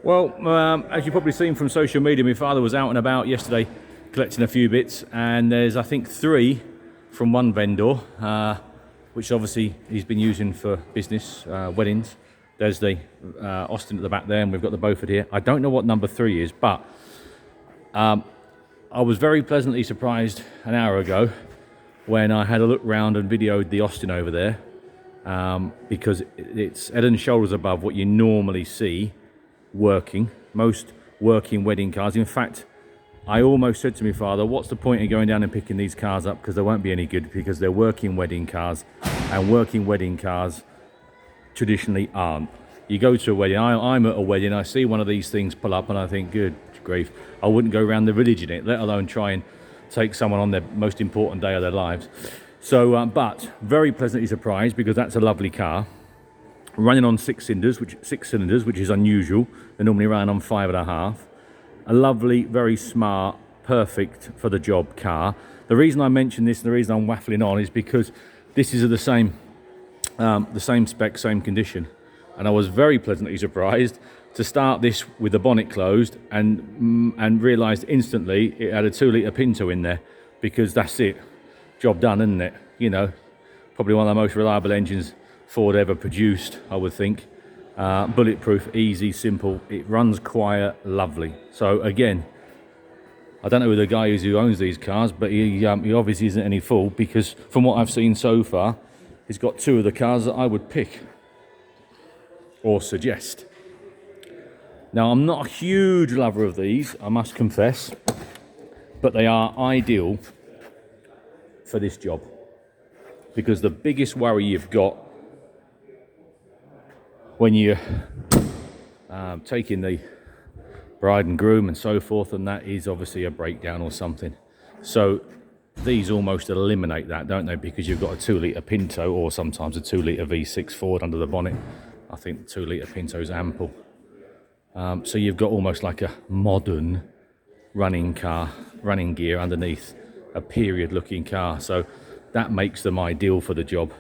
Well, as you've probably seen from social media, my father was out and about yesterday collecting a few bits, and there's, I think, 3 from one vendor, which obviously he's been using for business, weddings. There's the Austin at the back there, and we've got the Beauford here. I don't know what number 3 is, but I was very pleasantly surprised an hour ago when I had a look round and videoed the Austin over there, because it's head and shoulders above what you normally see working, most working wedding cars. In fact, I almost said to my father, what's the point of going down and picking these cars up, because they won't be any good, because they're working wedding cars, and working wedding cars traditionally aren't. You go to a wedding, I'm at a wedding, I see one of these things pull up and I think, good grief, I wouldn't go around the village in it, let alone try and take someone on their most important day of their lives. So, but very pleasantly surprised, because that's a lovely car. Running on 6 cylinders, which is unusual. They normally run on 5.5. A lovely, very smart, perfect for the job car. The reason I mention this, and the reason I'm waffling on, is because this is the same spec, same condition, and I was very pleasantly surprised to start this with the bonnet closed and realised instantly it had a 2-litre Pinto in there, because that's it, job done, isn't it? You know, probably one of the most reliable engines Ford ever produced, I would think. Bulletproof, easy, simple. It runs quiet, lovely. So again, I don't know who the guy is who owns these cars, but he obviously isn't any fool, because from what I've seen so far, he's got 2 of the cars that I would pick or suggest. Now, I'm not a huge lover of these, I must confess, but they are ideal for this job, because the biggest worry you've got when you're taking the bride and groom and so forth, and that is obviously a breakdown or something. So these almost eliminate that, don't they? Because you've got a 2-litre Pinto, or sometimes a 2-litre V6 Ford under the bonnet. I think the 2-litre Pinto is ample. So you've got almost like a modern running gear underneath a period looking car. So that makes them ideal for the job.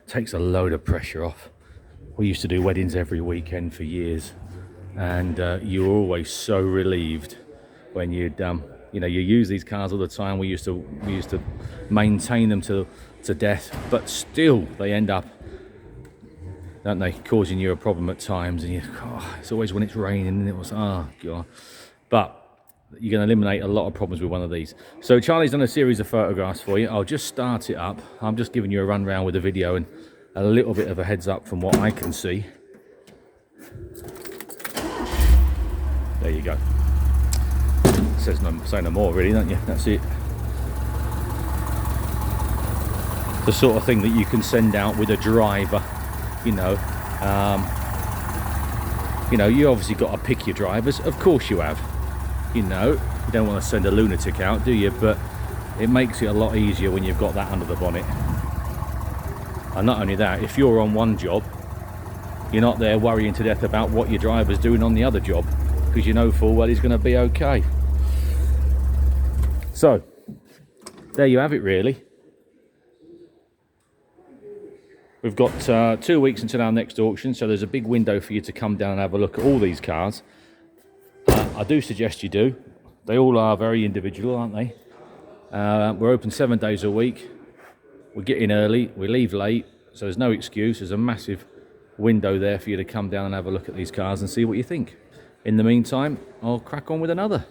Takes a load of pressure off. We used to do weddings every weekend for years, and you were always so relieved when you'd you use these cars all the time. We used to maintain them to death, but still they end up, don't they, causing you a problem at times. And it's always when it's raining, and it was, oh god. But you're going to eliminate a lot of problems with one of these. So Charlie's done a series of photographs for you. I'll just start it up. I'm just giving you a run round with the video and a little bit of a heads up from what I can see. There you go. Says no, say no more, really, don't you? That's it. The sort of thing that you can send out with a driver. You obviously got to pick your drivers. Of course you have. You don't want to send a lunatic out, do you? But it makes it a lot easier when you've got that under the bonnet. And not only that, if you're on one job, you're not there worrying to death about what your driver's doing on the other job, because you know full well he's going to be okay. So, there you have it, really. We've got 2 weeks until our next auction, so there's a big window for you to come down and have a look at all these cars. I do suggest you do. They all are very individual, aren't they? We're open 7 days a week. We get in early, we leave late, so there's no excuse. There's a massive window there for you to come down and have a look at these cars and see what you think. In the meantime, I'll crack on with another.